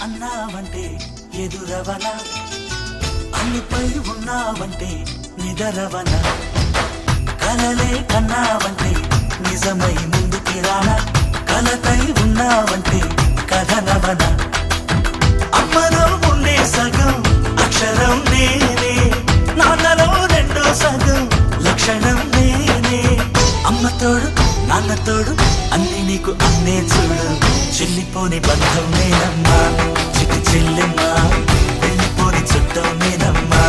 అన్నావంటే ఎదురవన, అన్నిపై ఉన్నావంటే నిదరవన, కలలే కన్నావంటే నిజమై ముందుకి రానా, కలతై ఉన్నావంటే కథనవన. అమ్మలో ఉండే సగం అక్షరం నేనే, నాన్నలో రెండో సగం లక్షణం నేనే. అమ్మ తోడు నాన్న తోడు అన్ని నీకు అన్నే చూడు, చెల్లిపోని బంధం నేనమ్మా, చిట్టి చెల్లెమ్మా, వెళ్ళిపోని చుట్టం నేనమ్మా.